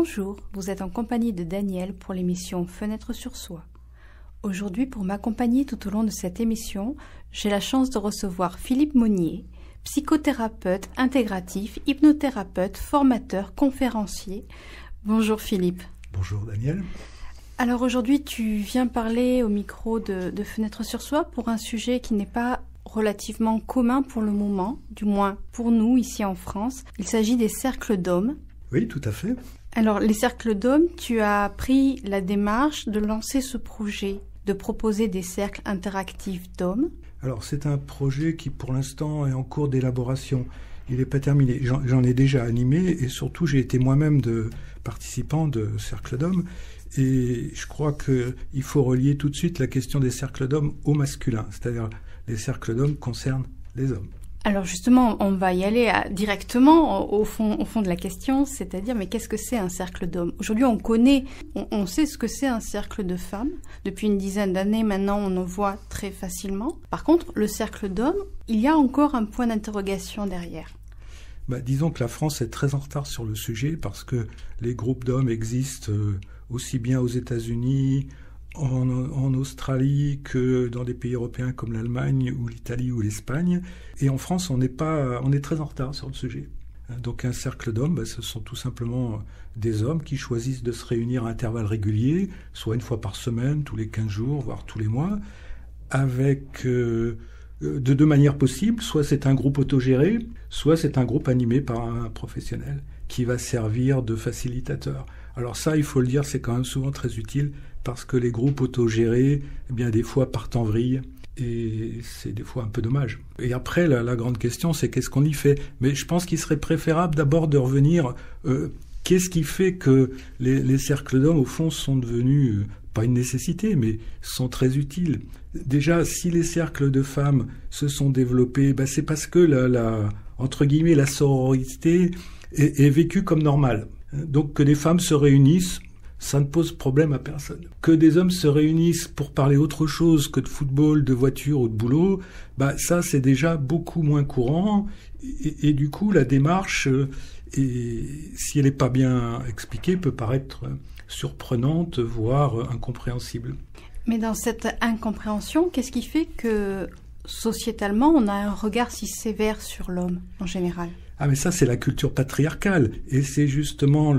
Bonjour, vous êtes en compagnie de Daniel pour l'émission Fenêtre sur soi. Aujourd'hui, pour m'accompagner tout au long de cette émission, j'ai la chance de recevoir Philippe Monnier, psychothérapeute intégratif, hypnothérapeute, formateur, conférencier. Bonjour Philippe. Bonjour Daniel. Alors aujourd'hui, tu viens parler au micro de Fenêtre sur soi pour un sujet qui n'est pas relativement commun pour le moment, du moins pour nous ici en France. Il s'agit des cercles d'hommes. Oui, tout à fait. Alors, les cercles d'hommes, tu as pris la démarche de lancer ce projet, de proposer des cercles interactifs d'hommes. Alors, c'est un projet qui, pour l'instant, est en cours d'élaboration. Il n'est pas terminé. J'en ai déjà animé et surtout, j'ai été moi-même participant de cercles d'hommes. Et je crois qu'il faut relier tout de suite la question des cercles d'hommes au masculin. C'est-à-dire, les cercles d'hommes concernent les hommes. Alors justement, on va y aller directement au fond de la question, c'est-à-dire, mais qu'est-ce que c'est un cercle d'hommes ? Aujourd'hui, on sait ce que c'est un cercle de femmes. Depuis une dizaine d'années, maintenant, on en voit très facilement. Par contre, le cercle d'hommes, il y a encore un point d'interrogation derrière. Disons que la France est très en retard sur le sujet parce que les groupes d'hommes existent aussi bien aux États-Unis, en Australie que dans des pays européens comme l'Allemagne ou l'Italie ou l'Espagne. Et en France, on est très en retard sur le sujet. Donc un cercle d'hommes, ce sont tout simplement des hommes qui choisissent de se réunir à intervalles réguliers, soit une fois par semaine, tous les 15 jours, voire tous les mois, avec de deux manières possibles. Soit c'est un groupe autogéré, soit c'est un groupe animé par un professionnel qui va servir de facilitateur. Alors ça, il faut le dire, c'est quand même souvent très utile parce que les groupes autogérés, des fois partent en vrille et c'est des fois un peu dommage. Et après, la grande question, c'est qu'est-ce qu'on y fait ? Mais je pense qu'il serait préférable d'abord de revenir, qu'est-ce qui fait que les cercles d'hommes, au fond, sont devenus, pas une nécessité, mais sont très utiles. Déjà, si les cercles de femmes se sont développés, c'est parce que entre guillemets, la sororité est vécue comme normale. Donc que des femmes se réunissent, ça ne pose problème à personne. Que des hommes se réunissent pour parler autre chose que de football, de voiture ou de boulot, ça c'est déjà beaucoup moins courant. Et du coup, la démarche, si elle n'est pas bien expliquée, peut paraître surprenante, voire incompréhensible. Mais dans cette incompréhension, qu'est-ce qui fait que sociétalement, on a un regard si sévère sur l'homme en général ? Ah mais ça c'est la culture patriarcale et c'est justement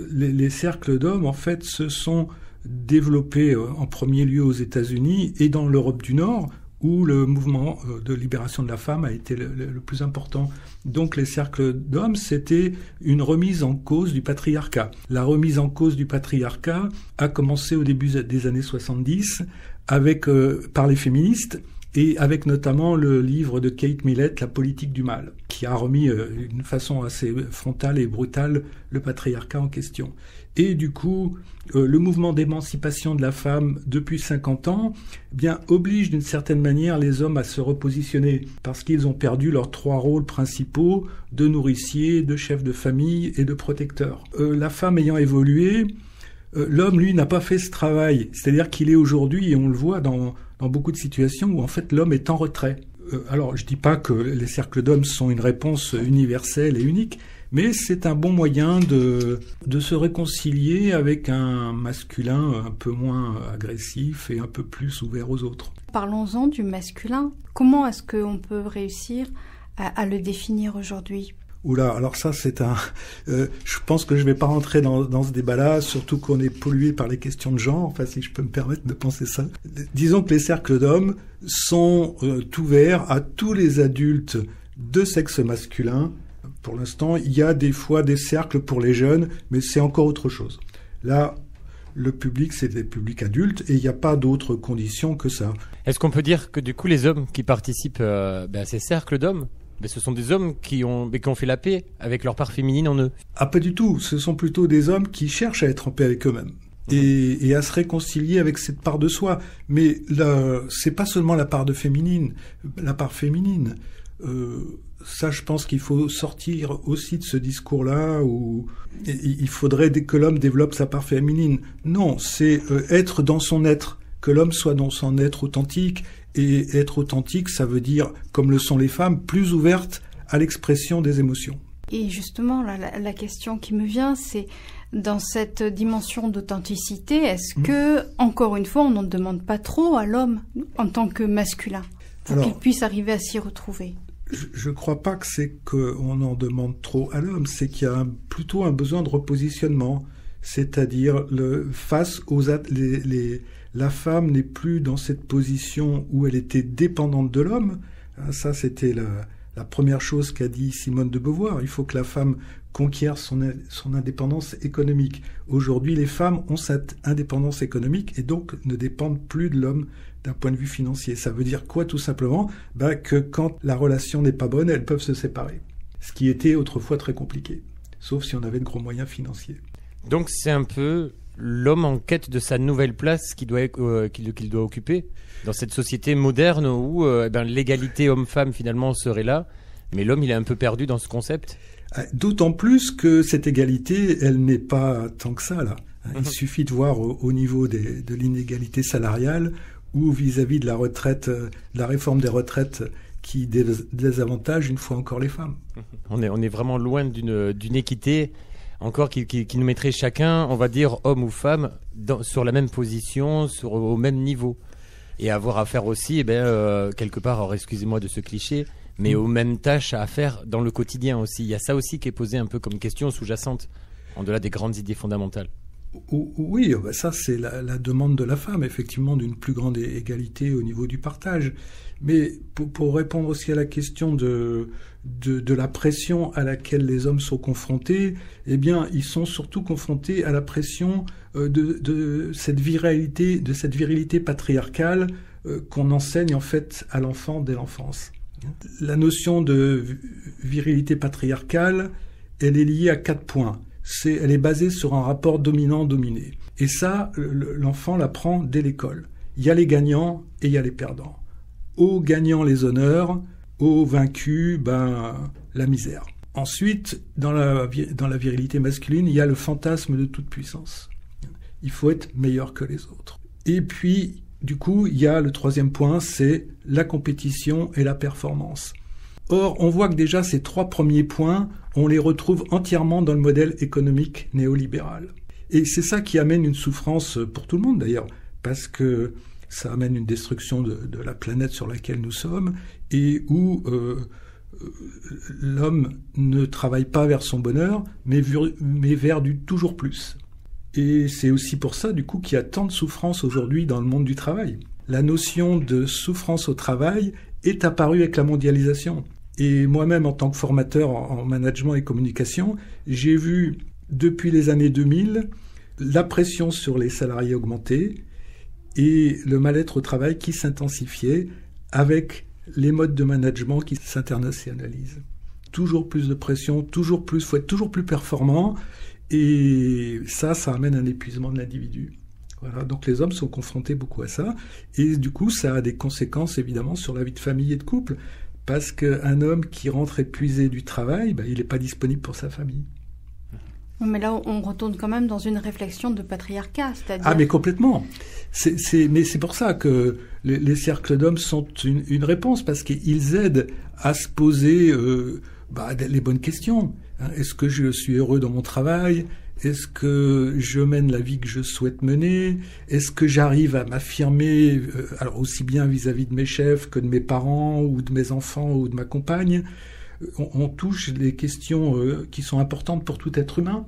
les cercles d'hommes en fait se sont développés en premier lieu aux États-Unis et dans l'Europe du Nord où le mouvement de libération de la femme a été le plus important. Donc les cercles d'hommes c'était une remise en cause du patriarcat. La remise en cause du patriarcat a commencé au début des années 70 par les féministes. Et avec notamment le livre de Kate Millett, La politique du mal, qui a remis d'une façon assez frontale et brutale le patriarcat en question. Et du coup, le mouvement d'émancipation de la femme depuis 50 ans, oblige d'une certaine manière les hommes à se repositionner parce qu'ils ont perdu leurs 3 rôles principaux de nourricier, de chef de famille et de protecteur. La femme ayant évolué, l'homme, lui, n'a pas fait ce travail. C'est-à-dire qu'il est aujourd'hui, et on le voit dans beaucoup de situations où en fait l'homme est en retrait. Alors je dis pas que les cercles d'hommes sont une réponse universelle et unique, mais c'est un bon moyen de se réconcilier avec un masculin un peu moins agressif et un peu plus ouvert aux autres. Parlons-en du masculin. Comment est-ce qu'on peut réussir à le définir aujourd'hui ? Oula, alors ça je pense que je vais pas rentrer dans ce débat-là, surtout qu'on est pollué par les questions de genre, si je peux me permettre de penser ça. Disons que les cercles d'hommes sont ouverts à tous les adultes de sexe masculin. Pour l'instant, il y a des fois des cercles pour les jeunes, mais c'est encore autre chose. Là, le public, c'est des publics adultes et il n'y a pas d'autres conditions que ça. Est-ce qu'on peut dire que du coup, les hommes qui participent à ces cercles d'hommes, ce sont des hommes qui ont fait la paix avec leur part féminine en eux? Ah, pas du tout. Ce sont plutôt des hommes qui cherchent à être en paix avec eux-mêmes et à se réconcilier avec cette part de soi. Mais là, c'est pas seulement la part féminine. Ça, je pense qu'il faut sortir aussi de ce discours-là où il faudrait que l'homme développe sa part féminine. Non, c'est être dans son être, que l'homme soit dans son être authentique. Et être authentique, ça veut dire, comme le sont les femmes, plus ouvertes à l'expression des émotions. Et justement, là, la question qui me vient, c'est dans cette dimension d'authenticité, est-ce que, encore une fois, on n'en demande pas trop à l'homme en tant que masculin pour qu'il puisse arriver à s'y retrouver? Je ne crois pas que c'est qu'on en demande trop à l'homme, c'est qu'il y a plutôt un besoin de repositionnement, c'est-à-dire la femme n'est plus dans cette position où elle était dépendante de l'homme. Ça, c'était la première chose qu'a dit Simone de Beauvoir. Il faut que la femme conquiert son indépendance économique. Aujourd'hui, les femmes ont cette indépendance économique et donc ne dépendent plus de l'homme d'un point de vue financier. Ça veut dire quoi, tout simplement? Que quand la relation n'est pas bonne, elles peuvent se séparer. Ce qui était autrefois très compliqué, sauf si on avait de gros moyens financiers. Donc c'est un peu l'homme en quête de sa nouvelle place qu'il doit occuper dans cette société moderne où l'égalité homme-femme finalement serait là, mais l'homme il est un peu perdu dans ce concept. D'autant plus que cette égalité, elle n'est pas tant que ça là. Il suffit de voir au niveau de l'inégalité salariale ou vis-à-vis de la retraite, de la réforme des retraites qui désavantage une fois encore les femmes. On est vraiment loin d'une équité encore qui nous mettrait chacun, on va dire homme ou femme, sur la même position, au même niveau. Et avoir à faire aussi, quelque part, alors excusez-moi de ce cliché, mais aux mêmes tâches à faire dans le quotidien aussi. Il y a ça aussi qui est posé un peu comme question sous-jacente, en delà des grandes idées fondamentales. Oui, ça c'est la demande de la femme, effectivement, d'une plus grande égalité au niveau du partage. Mais pour répondre aussi à la question de la pression à laquelle les hommes sont confrontés, eh bien, ils sont surtout confrontés à la pression de cette virilité patriarcale qu'on enseigne en fait à l'enfant dès l'enfance. La notion de virilité patriarcale, elle est liée à 4 points. Elle est basée sur un rapport dominant-dominé. Et ça, l'enfant l'apprend dès l'école. Il y a les gagnants et il y a les perdants. Aux gagnants, les honneurs, aux vaincus, la misère. Ensuite, dans la virilité masculine, il y a le fantasme de toute puissance. Il faut être meilleur que les autres. Et puis, du coup, il y a le 3e point, c'est la compétition et la performance. Or, on voit que déjà ces 3 premiers points, on les retrouve entièrement dans le modèle économique néolibéral. Et c'est ça qui amène une souffrance pour tout le monde d'ailleurs, parce que ça amène une destruction de la planète sur laquelle nous sommes, et où l'homme ne travaille pas vers son bonheur, mais vers du toujours plus. Et c'est aussi pour ça, du coup, qu'il y a tant de souffrance aujourd'hui dans le monde du travail. La notion de souffrance au travail est apparue avec la mondialisation. Et moi-même, en tant que formateur en management et communication, j'ai vu, depuis les années 2000, la pression sur les salariés augmenter et le mal-être au travail qui s'intensifiait avec les modes de management qui s'internationalisent. Toujours plus de pression, faut être toujours plus performant, et ça amène un épuisement de l'individu. Voilà, donc les hommes sont confrontés beaucoup à ça, et du coup ça a des conséquences évidemment sur la vie de famille et de couple, parce qu'un homme qui rentre épuisé du travail, il n'est pas disponible pour sa famille. Mais là, on retourne quand même dans une réflexion de patriarcat, c'est-à-dire... Ah, mais complètement. Mais c'est pour ça que les cercles d'hommes sont une réponse, parce qu'ils aident à se poser les bonnes questions. Est-ce que je suis heureux dans mon travail ? Est-ce que je mène la vie que je souhaite mener ? Est-ce que j'arrive à m'affirmer, alors aussi bien vis-à-vis de mes chefs que de mes parents, ou de mes enfants, ou de ma compagne ? On touche les questions qui sont importantes pour tout être humain,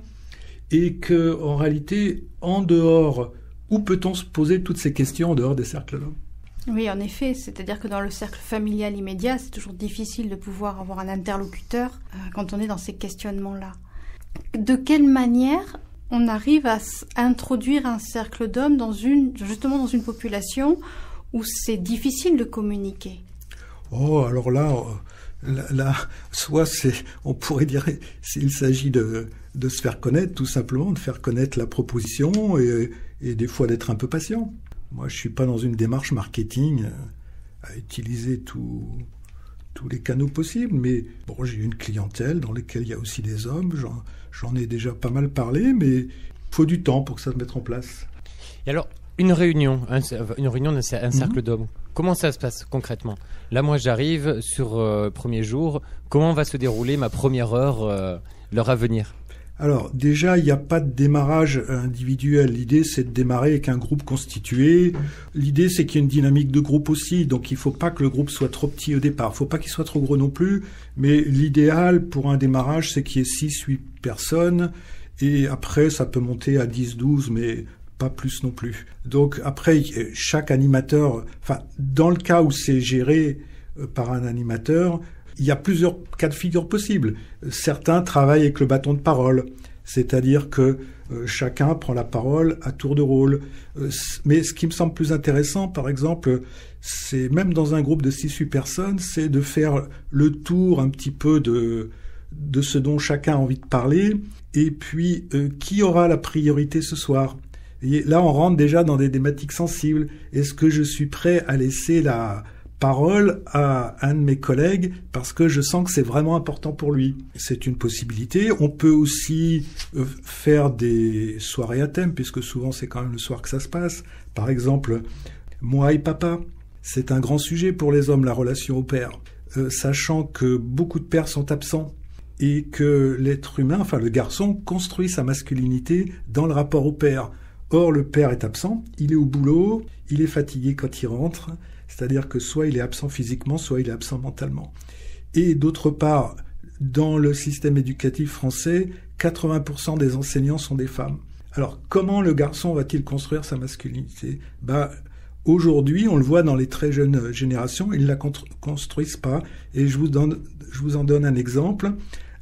et que, en réalité, en dehors, où peut-on se poser toutes ces questions en dehors des cercles d'hommes ? Oui, en effet, c'est-à-dire que dans le cercle familial immédiat, c'est toujours difficile de pouvoir avoir un interlocuteur quand on est dans ces questionnements-là. De quelle manière on arrive à introduire un cercle d'hommes justement dans une population où c'est difficile de communiquer ? Oh, alors là, soit on pourrait dire, s'il s'agit de se faire connaître, tout simplement, de faire connaître la proposition et des fois d'être un peu patient. Moi, je suis pas dans une démarche marketing à utiliser tous les canaux possibles, mais bon, j'ai une clientèle dans laquelle il y a aussi des hommes, j'en ai déjà pas mal parlé, mais il faut du temps pour que ça se mette en place. Et alors, une réunion, un cercle d'hommes, Comment ça se passe concrètement? Là, moi, j'arrive sur premier jour. Comment va se dérouler ma première heure, l'heure à venir? Alors déjà, il n'y a pas de démarrage individuel. L'idée, c'est de démarrer avec un groupe constitué. L'idée, c'est qu'il y ait une dynamique de groupe aussi. Donc il ne faut pas que le groupe soit trop petit au départ. Il ne faut pas qu'il soit trop gros non plus. Mais l'idéal pour un démarrage, c'est qu'il y ait 6-8 personnes. Et après, ça peut monter à 10-12, mais pas plus non plus. Donc après, chaque animateur, enfin, dans le cas où c'est géré par un animateur, il y a plusieurs cas de figure possibles. Certains travaillent avec le bâton de parole, c'est-à-dire que chacun prend la parole à tour de rôle. Mais ce qui me semble plus intéressant, par exemple, c'est même dans un groupe de 6-8 personnes, c'est de faire le tour un petit peu de ce dont chacun a envie de parler, et puis qui aura la priorité ce soir. Et là, on rentre déjà dans des thématiques sensibles. Est-ce que je suis prêt à laisser la parole à un de mes collègues parce que je sens que c'est vraiment important pour lui? C'est une possibilité. On peut aussi faire des soirées à thème, puisque souvent c'est quand même le soir que ça se passe. Par exemple, moi et papa, c'est un grand sujet pour les hommes, la relation au père. Sachant que beaucoup de pères sont absents et que l'être humain, enfin le garçon, construit sa masculinité dans le rapport au père. Or, le père est absent, il est au boulot, il est fatigué quand il rentre, c'est-à-dire que soit il est absent physiquement, soit il est absent mentalement. Et d'autre part, dans le système éducatif français, 80% des enseignants sont des femmes. Alors, comment le garçon va-t-il construire sa masculinité? Aujourd'hui, on le voit dans les très jeunes générations, ils ne la construisent pas. Et je vous en donne un exemple.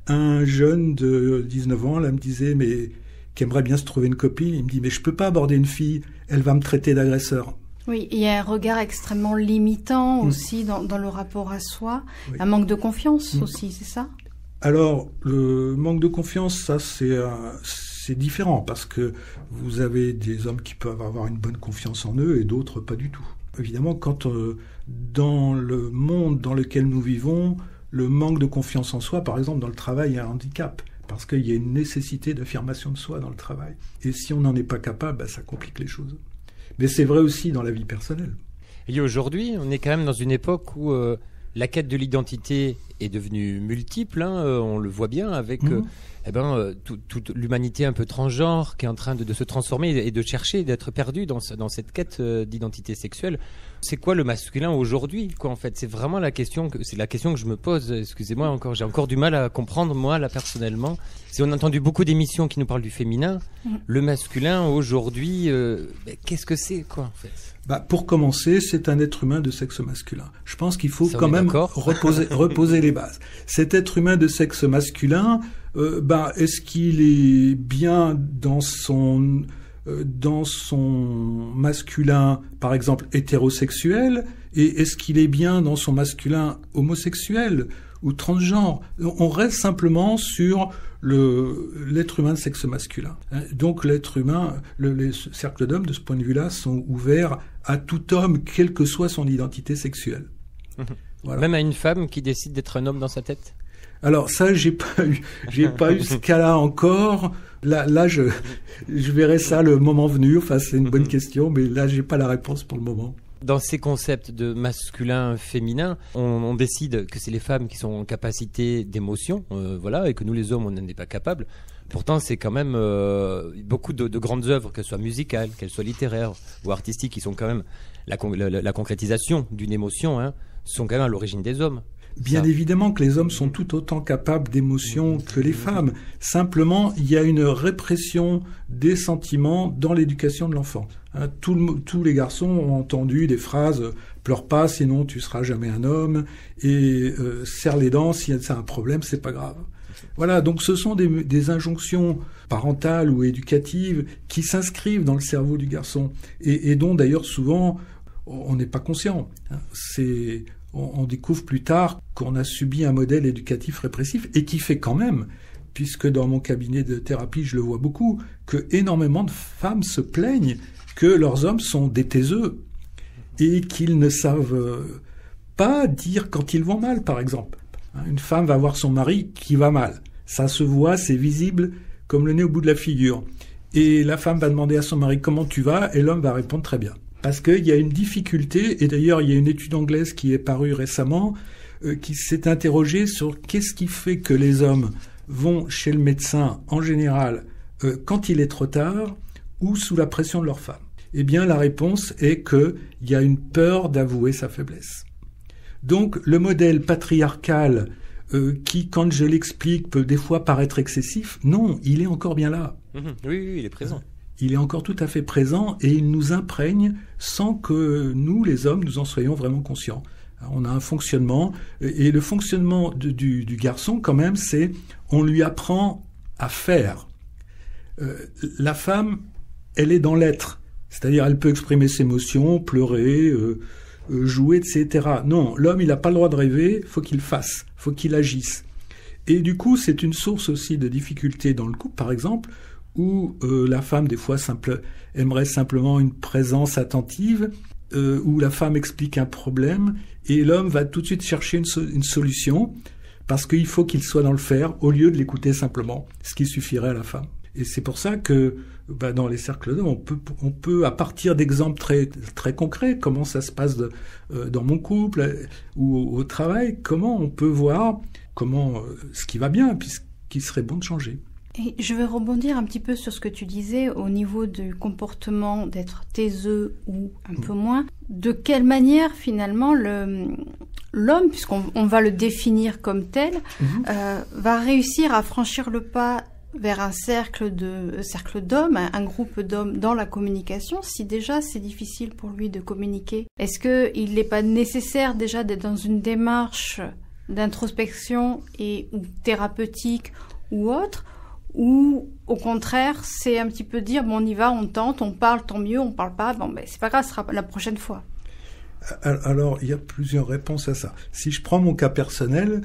Un jeune de 19 ans, là, me disait, mais qui aimerait bien se trouver une copine, il me dit, mais je peux pas aborder une fille, elle va me traiter d'agresseur. Oui, il y a un regard extrêmement limitant aussi dans le rapport à soi, oui. Un manque de confiance aussi, c'est ça? Alors, le manque de confiance, ça c'est différent, parce que vous avez des hommes qui peuvent avoir une bonne confiance en eux et d'autres pas du tout. Évidemment, quand dans le monde dans lequel nous vivons, le manque de confiance en soi, par exemple dans le travail, est un handicap. Parce qu'il y a une nécessité d'affirmation de soi dans le travail. Et si on n'en est pas capable, ça complique les choses. Mais c'est vrai aussi dans la vie personnelle. Et aujourd'hui, on est quand même dans une époque où la quête de l'identité est devenue multiple. On le voit bien avec toute l'humanité un peu transgenre qui est en train de se transformer et de chercher, d'être perdue dans cette quête d'identité sexuelle. C'est quoi le masculin aujourd'hui, quoi, en fait? C'est vraiment la question que je me pose. Excusez-moi encore, j'ai encore du mal à comprendre, moi, là, personnellement. On a entendu beaucoup d'émissions qui nous parlent du féminin. Le masculin, aujourd'hui, qu'est-ce que c'est, quoi, en fait? Pour commencer, c'est un être humain de sexe masculin. Je pense qu'il faut quand même reposer les bases. Cet être humain de sexe masculin, est-ce qu'il est bien dans son masculin, par exemple, hétérosexuel, et est-ce qu'il est bien dans son masculin homosexuel ou transgenre? On reste simplement sur l'être humain de sexe masculin. Donc l'être humain, les cercles d'hommes, de ce point de vue-là, sont ouverts à tout homme, quelle que soit son identité sexuelle. Voilà. Même à une femme qui décide d'être un homme dans sa tête? Alors ça, j'ai pas eu ce cas-là encore. Là, je verrai ça le moment venu. Enfin, c'est une bonne question, mais là, j'ai pas la réponse pour le moment. Dans ces concepts de masculin, féminin, on décide que c'est les femmes qui sont en capacité d'émotion, et que nous, les hommes, on n'en est pas capables. Pourtant, c'est quand même beaucoup de grandes œuvres, qu'elles soient musicales, qu'elles soient littéraires ou artistiques, qui sont quand même la concrétisation d'une émotion, sont quand même à l'origine des hommes. Bien évidemment que les hommes sont tout autant capables d'émotions que les femmes. Simplement, il y a une répression des sentiments dans l'éducation de l'enfant. Tous les garçons ont entendu des phrases « pleure pas, sinon tu seras jamais un homme » et « serre les dents, si c'est un problème, c'est pas grave ». Voilà, donc ce sont des injonctions parentales ou éducatives qui s'inscrivent dans le cerveau du garçon et dont d'ailleurs souvent on n'est pas conscient. On découvre plus tard qu'on a subi un modèle éducatif répressif et qui fait quand même, puisque dans mon cabinet de thérapie, je le vois beaucoup, que énormément de femmes se plaignent que leurs hommes sont des taiseux et qu'ils ne savent pas dire quand ils vont mal, par exemple. Une femme va voir son mari qui va mal. Ça se voit, c'est visible comme le nez au bout de la figure. Et la femme va demander à son mari « Comment tu vas ?» et l'homme va répondre « Très bien ». Parce qu'il y a une difficulté, et d'ailleurs il y a une étude anglaise qui est parue récemment, qui s'est interrogée sur qu'est-ce qui fait que les hommes vont chez le médecin en général quand il est trop tard ou sous la pression de leur femme. Eh bien la réponse est qu'il y a une peur d'avouer sa faiblesse. Donc le modèle patriarcal qui, quand je l'explique, peut des fois paraître excessif, non, il est encore bien là. Oui, il est présent. Il est encore tout à fait présent et il nous imprègne sans que nous, les hommes, nous en soyons vraiment conscients. Alors, on a un fonctionnement, et le fonctionnement du garçon, quand même, c'est on lui apprend à faire. La femme, elle est dans l'être, c'est-à-dire elle peut exprimer ses émotions, pleurer, jouer, etc. Non, l'homme, il n'a pas le droit de rêver, faut qu'il fasse, faut qu'il agisse. Et du coup, c'est une source aussi de difficultés dans le couple, par exemple, où la femme, des fois, aimerait simplement une présence attentive, où la femme explique un problème, et l'homme va tout de suite chercher une solution, parce qu'il faut qu'il soit dans le faire, au lieu de l'écouter simplement, ce qui suffirait à la femme. Et c'est pour ça que dans les cercles d'hommes, on peut, à partir d'exemples très, très concrets, comment ça se passe dans mon couple ou au travail, comment on peut voir ce qui va bien, puis ce qui serait bon de changer. Et je vais rebondir un petit peu sur ce que tu disais au niveau du comportement d'être taiseux ou un peu moins. De quelle manière finalement l'homme, puisqu'on va le définir comme tel, va réussir à franchir le pas vers un cercle d'hommes, un groupe d'hommes dans la communication, si déjà c'est difficile pour lui de communiquer? Est-ce qu'il n'est pas nécessaire déjà d'être dans une démarche d'introspection ou thérapeutique ou autre, ou au contraire c'est un petit peu dire bon, on y va, on tente, on parle, tant mieux, on parle pas, bon ben c'est pas grave, ce sera la prochaine fois? Alors, il y a plusieurs réponses à ça. Si je prends mon cas personnel,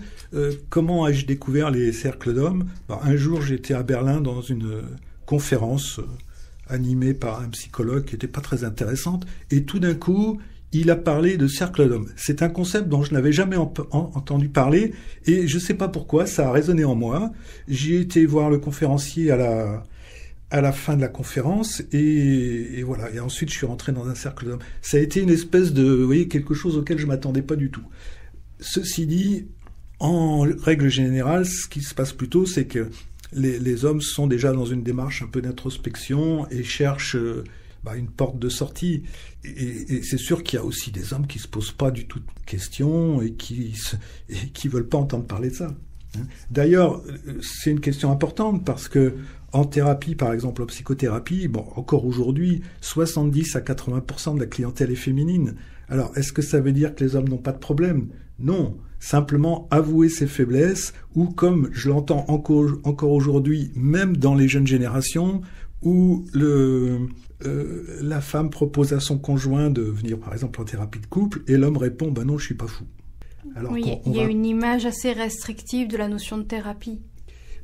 comment ai-je découvert les cercles d'hommes? Un jour, j'étais à Berlin dans une conférence animée par un psychologue qui n'était pas très intéressante, et tout d'un coup, il a parlé de cercle d'hommes. C'est un concept dont je n'avais jamais entendu parler, et je ne sais pas pourquoi, ça a résonné en moi. J'ai été voir le conférencier à la fin de la conférence, et voilà. Et ensuite, je suis rentré dans un cercle d'hommes. Ça a été une espèce de, quelque chose auquel je m'attendais pas du tout. Ceci dit, en règle générale, ce qui se passe plutôt, c'est que les hommes sont déjà dans une démarche un peu d'introspection et cherchent une porte de sortie. Et c'est sûr qu'il y a aussi des hommes qui se posent pas du tout de questions et qui veulent pas entendre parler de ça. D'ailleurs, c'est une question importante parce que en thérapie, par exemple en psychothérapie, encore aujourd'hui, 70 à 80% de la clientèle est féminine. Alors, est-ce que ça veut dire que les hommes n'ont pas de problème? Non. Simplement avouer ses faiblesses, ou comme je l'entends encore aujourd'hui, même dans les jeunes générations, où la femme propose à son conjoint de venir, par exemple, en thérapie de couple, et l'homme répond « non, je suis pas fou ». Alors, oui, il y a une image assez restrictive de la notion de thérapie.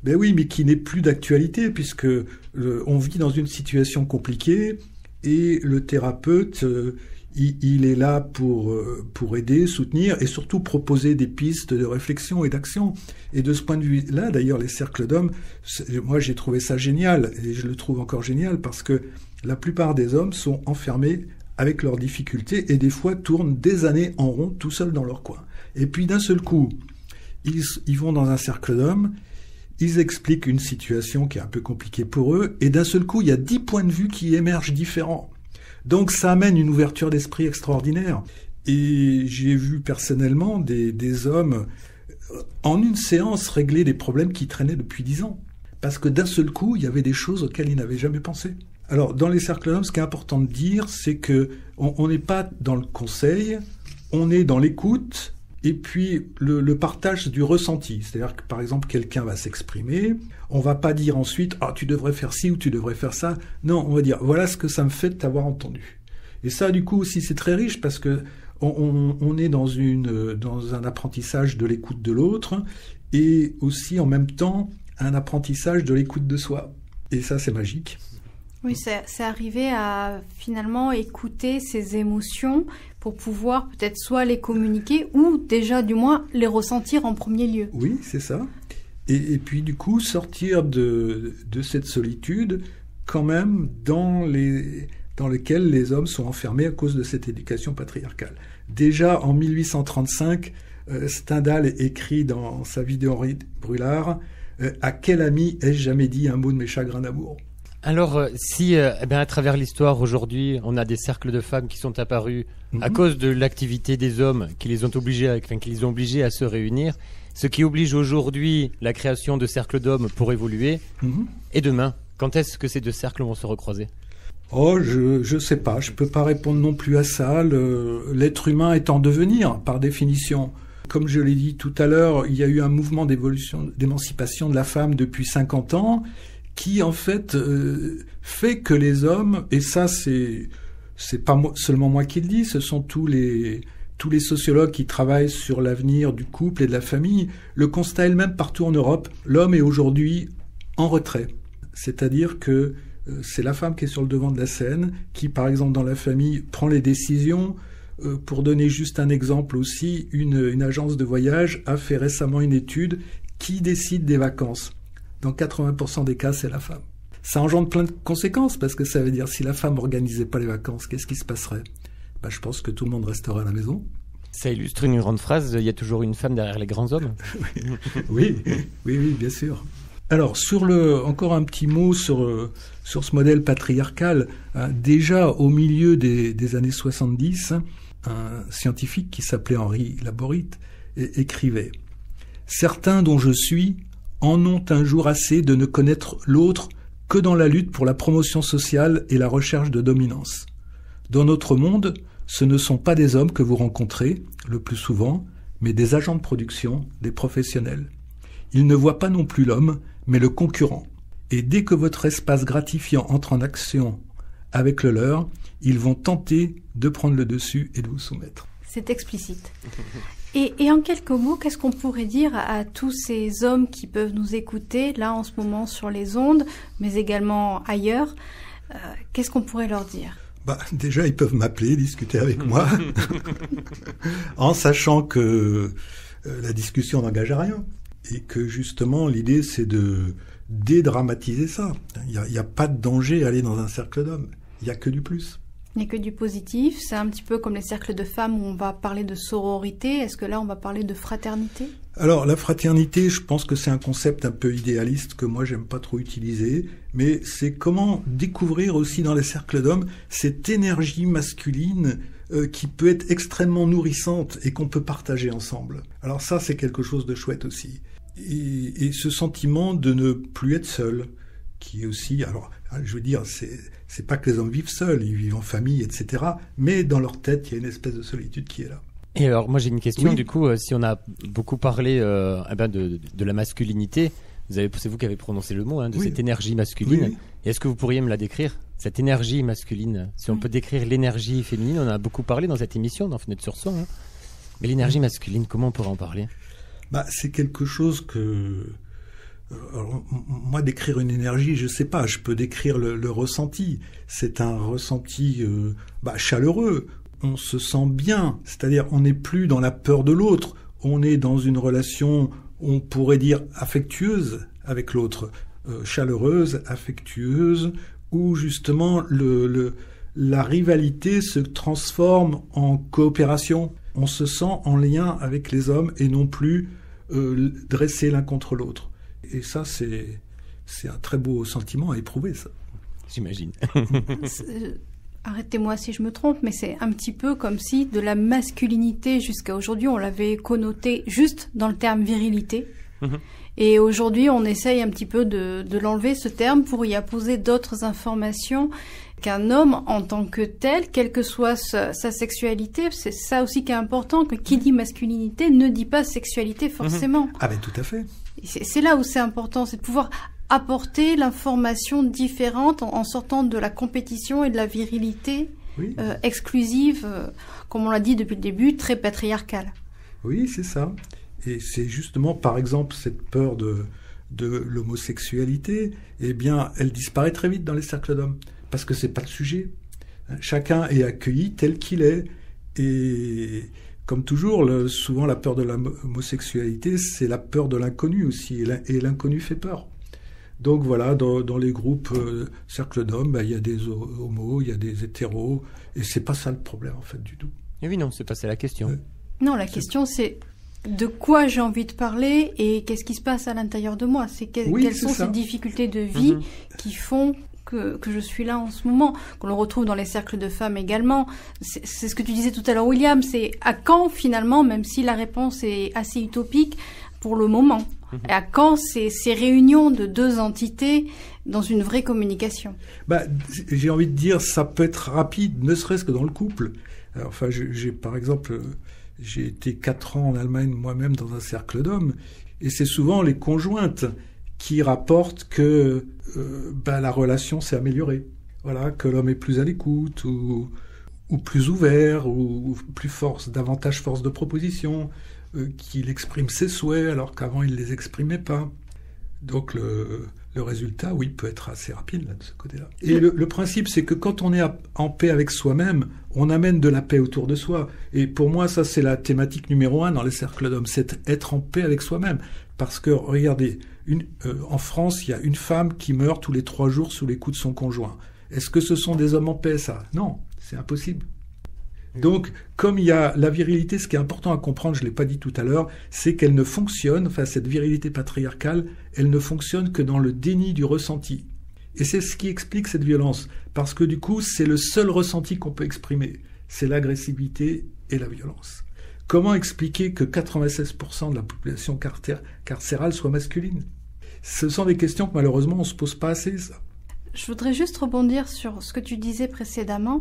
Ben oui, mais qui n'est plus d'actualité, puisque on vit dans une situation compliquée, et le thérapeute, il est là pour aider, soutenir, et surtout proposer des pistes de réflexion et d'action. Et de ce point de vue-là, d'ailleurs, les cercles d'hommes, moi j'ai trouvé ça génial, et je le trouve encore génial, parce que la plupart des hommes sont enfermés avec leurs difficultés, et des fois tournent des années en rond tout seuls dans leur coin. Et puis d'un seul coup, ils vont dans un cercle d'hommes, ils expliquent une situation qui est un peu compliquée pour eux, et d'un seul coup, il y a 10 points de vue qui émergent différents. Donc ça amène une ouverture d'esprit extraordinaire. Et j'ai vu personnellement des hommes, en une séance, régler des problèmes qui traînaient depuis 10 ans. Parce que d'un seul coup, il y avait des choses auxquelles ils n'avaient jamais pensé. Alors, dans les cercles d'hommes, ce qui est important de dire, c'est que on n'est pas dans le conseil, on est dans l'écoute, et puis le partage du ressenti. C'est-à-dire que, par exemple, quelqu'un va s'exprimer, on va pas dire ensuite « Ah, tu devrais faire ci ou tu devrais faire ça ». Non, on va dire « Voilà ce que ça me fait de t'avoir entendu ». Et ça, du coup, aussi, c'est très riche parce que on est dans un apprentissage de l'écoute de l'autre et aussi, en même temps, un apprentissage de l'écoute de soi. Et ça, c'est magique. Oui, c'est arriver à finalement écouter ses émotions pour pouvoir peut-être soit les communiquer ou déjà du moins les ressentir en premier lieu. Oui, c'est ça. Et puis du coup sortir de cette solitude quand même dans dans lequel les hommes sont enfermés à cause de cette éducation patriarcale. Déjà en 1835, Stendhal écrit dans sa vie d'Henri Brulard « À quel ami ai-je jamais dit un mot de mes chagrins d'amour ?» Alors, si à travers l'histoire, aujourd'hui, on a des cercles de femmes qui sont apparus à cause de l'activité des hommes qui les ont obligés à se réunir, ce qui oblige aujourd'hui la création de cercles d'hommes pour évoluer. Et demain, quand est-ce que ces deux cercles vont se recroiser ? Oh, je sais pas, je peux pas répondre non plus à ça. L'être humain est en devenir, par définition. Comme je l'ai dit tout à l'heure, il y a eu un mouvement d'émancipation de la femme depuis 50 ans, qui en fait fait que les hommes, et ça c'est pas seulement moi qui le dis, ce sont tous les sociologues qui travaillent sur l'avenir du couple et de la famille, le constat est le même partout en Europe. L'homme est aujourd'hui en retrait, c'est-à-dire que c'est la femme qui est sur le devant de la scène, qui par exemple dans la famille prend les décisions. Pour donner juste un exemple aussi, une agence de voyage a fait récemment une étude qui décide des vacances. Dans 80% des cas, c'est la femme. Ça engendre plein de conséquences, parce que ça veut dire si la femme n'organisait pas les vacances, qu'est-ce qui se passerait ? Je pense que tout le monde resterait à la maison. Ça illustre une grande phrase, il y a toujours une femme derrière les grands hommes. Oui, bien sûr. Alors, encore un petit mot sur ce modèle patriarcal. Déjà, au milieu des années 70, un scientifique qui s'appelait Henri Laborit écrivait « Certains dont je suis en ont un jour assez de ne connaître l'autre que dans la lutte pour la promotion sociale et la recherche de dominance. Dans notre monde, ce ne sont pas des hommes que vous rencontrez, le plus souvent, mais des agents de production, des professionnels. Ils ne voient pas non plus l'homme, mais le concurrent. Et dès que votre espace gratifiant entre en action avec le leur, ils vont tenter de prendre le dessus et de vous soumettre. » C'est explicite. Et en quelques mots, qu'est-ce qu'on pourrait dire à tous ces hommes qui peuvent nous écouter, là en ce moment sur les ondes, mais également ailleurs, qu'est-ce qu'on pourrait leur dire ? Déjà, ils peuvent m'appeler, discuter avec moi, en sachant que la discussion n'engage à rien. Et que justement, l'idée, c'est de dédramatiser ça. Il n'y a pas de danger à aller dans un cercle d'hommes. Il n'y a que du plus. Il n'y a que du positif. C'est un petit peu comme les cercles de femmes où on va parler de sororité. Est-ce que là, on va parler de fraternité ? Alors, la fraternité, je pense que c'est un concept un peu idéaliste que moi, j'aime pas trop utiliser. Mais c'est comment découvrir aussi dans les cercles d'hommes cette énergie masculine qui peut être extrêmement nourrissante et qu'on peut partager ensemble. Alors ça, c'est quelque chose de chouette aussi. Et ce sentiment de ne plus être seul, qui est aussi... Alors, je veux dire, c'est pas que les hommes vivent seuls, ils vivent en famille, etc. Mais dans leur tête, il y a une espèce de solitude qui est là. Et alors, moi j'ai une question, oui. Du coup, si on a beaucoup parlé de la masculinité, c'est vous qui avez prononcé le mot, de cette énergie masculine. Oui. Et est-ce que vous pourriez me la décrire, cette énergie masculine ? Si on peut décrire l'énergie féminine, on en a beaucoup parlé dans cette émission, dans Fenêtre sur Soi. Mais l'énergie masculine, comment on pourrait en parler ? C'est quelque chose que... Alors, moi, décrire une énergie, je sais pas, je peux décrire le ressenti. C'est un ressenti chaleureux. On se sent bien, c'est-à-dire on n'est plus dans la peur de l'autre, on est dans une relation, on pourrait dire affectueuse avec l'autre, chaleureuse, affectueuse, où justement la rivalité se transforme en coopération. On se sent en lien avec les hommes et non plus dressés l'un contre l'autre. Et ça, c'est un très beau sentiment à éprouver, ça. J'imagine. Arrêtez-moi si je me trompe, mais c'est un petit peu comme si de la masculinité jusqu'à aujourd'hui, on l'avait connoté juste dans le terme virilité. Et aujourd'hui, on essaye un petit peu de l'enlever, ce terme, pour y apposer d'autres informations qu'un homme en tant que tel, quelle que soit sa sexualité. C'est ça aussi qui est important, que qui dit masculinité ne dit pas sexualité forcément. Ah ben tout à fait. C'est là où c'est important, c'est de pouvoir apporter l'information différente en sortant de la compétition et de la virilité exclusive, comme on l'a dit depuis le début, très patriarcale. Oui, c'est ça. Et c'est justement, par exemple, cette peur de l'homosexualité, eh bien, elle disparaît très vite dans les cercles d'hommes, parce que c'est pas le sujet. Chacun est accueilli tel qu'il est. Et comme toujours, souvent la peur de l'homosexualité, c'est la peur de l'inconnu aussi, et l'inconnu fait peur. Donc voilà, dans les groupes cercle d'hommes, il y a des homos, il y a des hétéros, et c'est pas ça le problème en fait du tout. Et oui, non, c'est pas ça la question. Ouais. Non, la question c'est de quoi j'ai envie de parler et qu'est-ce qui se passe à l'intérieur de moi. Quelles sont ces difficultés de vie qui font que je suis là en ce moment, qu'on le retrouve dans les cercles de femmes également. C'est ce que tu disais tout à l'heure, William, c'est à quand finalement, même si la réponse est assez utopique pour le moment, et à quand ces réunions de deux entités dans une vraie communication? J'ai envie de dire, ça peut être rapide, ne serait-ce que dans le couple. Alors, enfin, par exemple, j'ai été 4 ans en Allemagne moi-même dans un cercle d'hommes, et c'est souvent les conjointes qui rapportent que la relation s'est améliorée. Voilà, que l'homme est plus à l'écoute, ou plus ouvert, ou plus davantage force de proposition, qu'il exprime ses souhaits alors qu'avant il ne les exprimait pas. Donc le résultat, oui, peut être assez rapide là, de ce côté-là. Et le principe, c'est que quand on est en paix avec soi-même, on amène de la paix autour de soi. Et pour moi, ça, c'est la thématique numéro 1 dans les cercles d'hommes, c'est être en paix avec soi-même. Parce que, regardez, en France, il y a une femme qui meurt tous les 3 jours sous les coups de son conjoint. Est-ce que ce sont des hommes en paix, ça? Non, c'est impossible. Donc, comme il y a la virilité, ce qui est important à comprendre, je ne l'ai pas dit tout à l'heure, c'est qu'elle ne fonctionne, enfin cette virilité patriarcale, elle ne fonctionne que dans le déni du ressenti. Et c'est ce qui explique cette violence, parce que du coup, c'est le seul ressenti qu'on peut exprimer, c'est l'agressivité et la violence. Comment expliquer que 96% de la population carcérale soit masculine? Ce sont des questions que malheureusement on ne se pose pas assez, ça. Je voudrais juste rebondir sur ce que tu disais précédemment,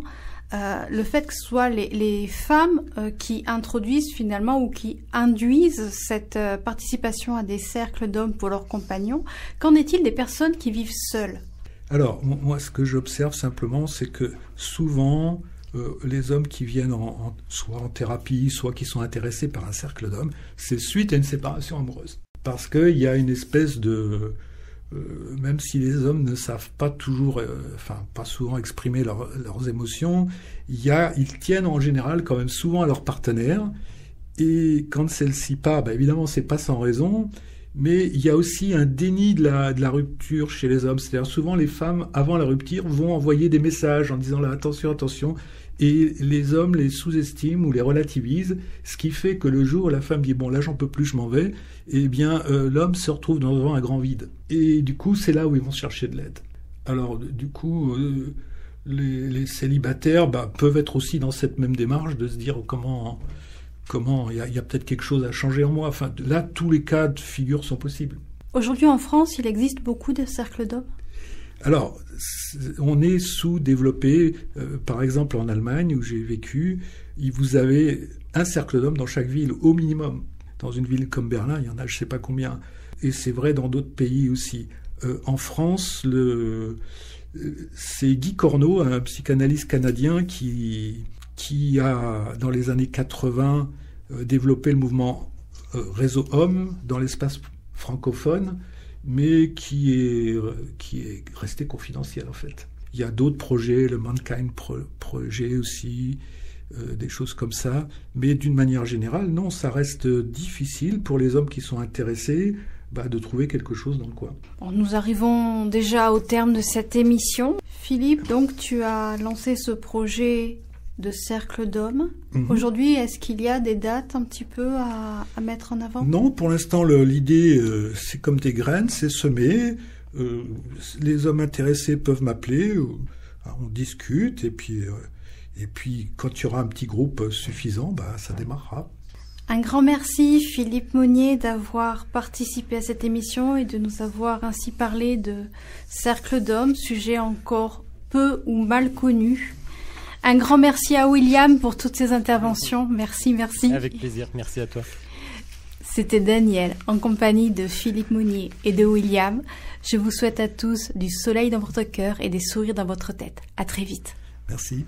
le fait que ce soit les femmes qui introduisent finalement ou qui induisent cette participation à des cercles d'hommes pour leurs compagnons. Qu'en est-il des personnes qui vivent seules? Alors, moi, ce que j'observe simplement, c'est que souvent, les hommes qui viennent soit en thérapie, soit qui sont intéressés par un cercle d'hommes, c'est suite à une séparation amoureuse. Parce qu'il y a une espèce de... même si les hommes ne savent pas toujours, pas souvent exprimer leurs émotions, ils tiennent en général quand même souvent à leur partenaire. Et quand celle-ci part, évidemment, c'est pas sans raison, mais il y a aussi un déni de la rupture chez les hommes. C'est-à-dire souvent les femmes, avant la rupture, vont envoyer des messages en disant là, attention, attention. Et les hommes les sous-estiment ou les relativisent, ce qui fait que le jour où la femme dit « bon, là, j'en peux plus, je m'en vais », eh bien, l'homme se retrouve devant un grand vide. Et du coup, c'est là où ils vont chercher de l'aide. Alors, du coup, les célibataires peuvent être aussi dans cette même démarche de se dire comment il y a peut-être quelque chose à changer en moi. Enfin, là, tous les cas de figure sont possibles. Aujourd'hui, en France, il existe beaucoup de cercles d'hommes? Alors, on est sous-développé. Par exemple, en Allemagne, où j'ai vécu, vous avez un cercle d'hommes dans chaque ville, au minimum. Dans une ville comme Berlin, il y en a je ne sais pas combien. Et c'est vrai dans d'autres pays aussi. En France, c'est Guy Corneau, un psychanalyste canadien, qui a, dans les années 80, développé le mouvement Réseau Homme dans l'espace francophone, mais qui est resté confidentiel en fait. Il y a d'autres projets, le Mankind Projet aussi, des choses comme ça, mais d'une manière générale, non, ça reste difficile pour les hommes qui sont intéressés de trouver quelque chose dans le coin. Bon, nous arrivons déjà au terme de cette émission. Philippe, donc tu as lancé ce projet de cercle d'hommes. Aujourd'hui, est-ce qu'il y a des dates un petit peu à mettre en avant? Non, pour l'instant, l'idée, c'est comme des graines, c'est semé. Les hommes intéressés peuvent m'appeler, on discute, et puis quand il y aura un petit groupe suffisant, ça démarrera. Un grand merci, Philippe Monnier, d'avoir participé à cette émission et de nous avoir ainsi parlé de cercle d'hommes, sujet encore peu ou mal connu. Un grand merci à William pour toutes ses interventions. Merci. Avec plaisir, merci à toi. C'était Daniel, en compagnie de Philippe Monnier et de William. Je vous souhaite à tous du soleil dans votre cœur et des sourires dans votre tête. À très vite. Merci.